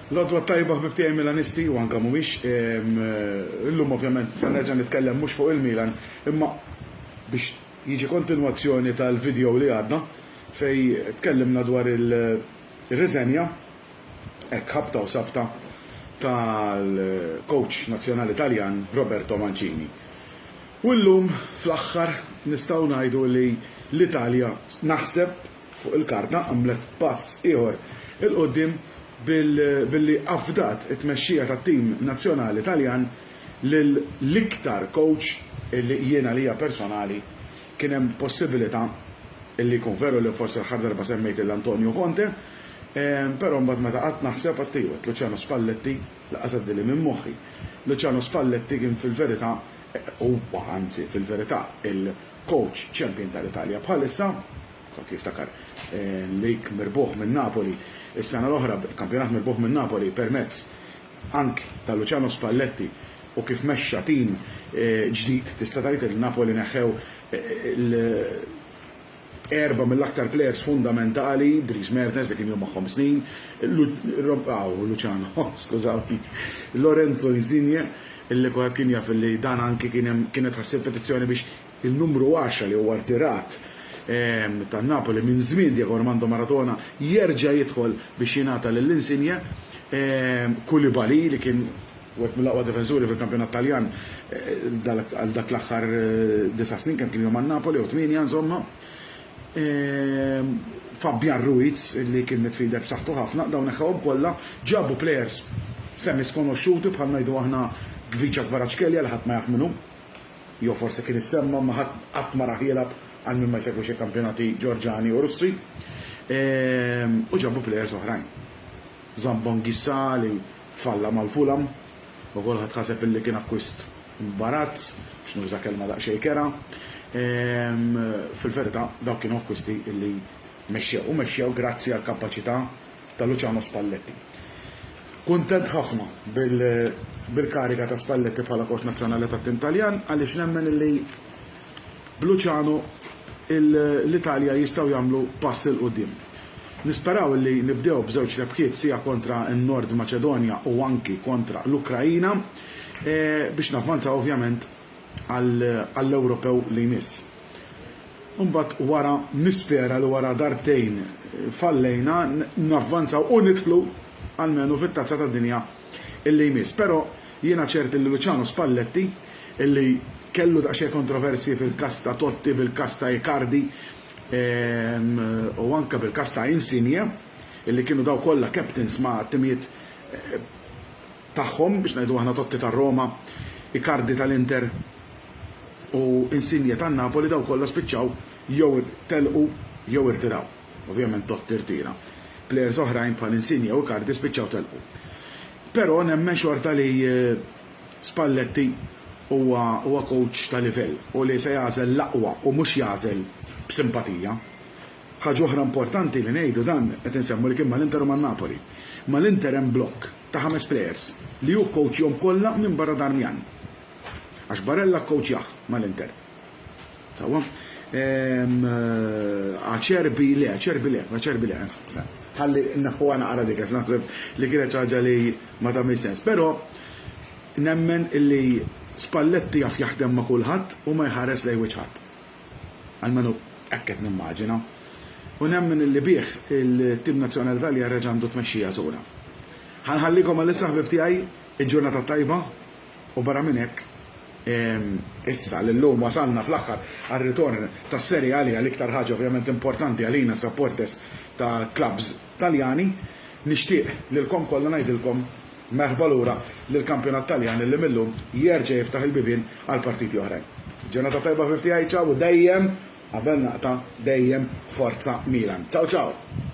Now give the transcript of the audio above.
L-għodwa tajba ħbibtijaj Milanisti u anka mumiex. Illum ovvjament sa nerġa' nitkellem mhux fuq il-Milan, imma biex jiġi kontinwazzjoni tal-video li għadna fej tkellimna dwar il-reżenja hekk ħabta u sabta tal-coach nazzjonali Taljan Roberto Mancini. U llum fl-aħħar nistgħu ngħidu li l-Italja naħseb fuq il-karta għamlet pass ieħor il-qudiem billi afdat it-tmexxija tat-tim nazzjonali Taljan l-iktar coach illi jiena lija personali kien hemm possibilità illi jkun veru li forsi l-ħar darba semmejt l-Antonio Conte, però mbagħad meta qatt naħseb għattijwet Luciano Spalletti laqas għaddili minn moħħi. Luciano Spalletti kien fil-verità huwa anzi fil-verità il-coach champion tal-Italja bħalissa kont jiftakar lik mirbuħ minn Napoli is-sena l-oħra kampjonat mirbuħ minn Napoli permezz anki ta' Luciano Spalletti u kif mexxa tim ġdid tista' tgħid il-Napoli neħew erba mill-aktar plejers fundamentali, Dries Mertens li kien jom magħhom snin, Luciano, skużawni, Lorenzo Insigne, illi kwaħed kien jaf li dan anki kienet ħassib petizzjoni biex il-numru 10 li huwa rtirat ta' Napoli minn żmien Diego Armando Maradona jerġa' jidħol biex jingħata lill-Insigne, Koulibaly li kien wieħed mill-aqwa difensuri fil-kampjonat Taljan għal dak l-aħħar 9 snin kemm kien jom għan-Napoli u 8 insomma. Fabian Ruiz li kien midfielder b'saħħtu ħafna, dawn neħħawhom kollha ġabu players semi skonosciuti bħal ngħidu aħna Gvica Kvaratskhelia li ħadd ma jaf minnu. Jew forsi kien issemma ma ħadd ma raħ jilgħab għal min ma jsegwix il-kampjonati Ġorġani u Russi. U ġabu players oħrajn. Zambon Gissa li falla mal-Fulham, u kulħadd ħaseb illi kien akkwist imbarazz biex nuża kelma daqsxejn kera. Fil-verità dawk kienu akkwisti illi mexxew grazzi għal kapaċità ta' Luciano Spalletti. Kuntent ħafna bil-karika ta' Spalletti bħala coach nazzjonali tat-tim Taljan għaliex nemmen illi b'Luciano l-Italja jistgħu jagħmlu pass il qudiem. Nisperaw li nibdew b'żewġ rebħiet sija kontra n-Nord Maċedonja u anki kontra l-Ukrajina biex navvanzaw ovvjament għall-Ewropew li jmiss. Imbagħad wara nispera li wara darbtejn fallejna navvanzaw u nidħlu almenu fit-tazza tad-dinja illi jmiss. Però jiena ċert li Luciano Spalletti illi kellu daqsxejn kontroversji fil-każ ta' Totti, bil-każ ta' Icardi u anke bil-każ ta' Insigne illi kienu daw kollha captains ma' timijiet tagħhom biex ngħidu aħna Totti tar-Roma, Icardi tal-Inter u Insigne tan-Napoli daw kollha spiċċaw jew telqu jew irtiraw. Ovvjament Totti irtira. Plejers oħrajn bħal Insigne u Icardi spiċċaw telqu. Però nemmen xorta li Spalletti huwa coach ta' livell u li se jażel l-aqwa u mhux jażel b'simpatija. Ħaġa oħra importanti li ngħidu dan qed insemmu li kien mal-Inter u man-Napoli. Mal-Inter hemm blokk ta' 5 plejers li hu coachjhom kollha minn barra Darmjan. Għax Barella coachjah mal-Inter. Sawa? Acerbi le. Ħalli naħu għana għara dik, naħseb li kienet ħaġa li ma tagħmel sens. Però nemmen illi Spalletti jaf jaħdem ma' kulħadd u ma jħares lejn wiċċ ħadd. Almenu hekk qed nimmaġina. U nemmen illi bih il-tim nazzjonali Italja reġa' għandu tmexxija sura. Ħanħallikom għall-issa ħbib tiegħi il-ġurnata tajba u barra minn hekk issa l-lum wasalna fl-aħħar għal-ritorn tas-Serie A li għal-iktar ħaġa ovvjament importanti għalina supporters ta' clubs Taljani. Nixtieq lilkom kollha ngħidilkom merħba lura lill-kampjonat Taljan li millum jerġa' jiftaħ il-bibien għal partiti oħrajn. Ġurnata tajba ħbib tiegħi ċaw u dejjem qabel naqta dejjem forza Milan. Ciao ciao.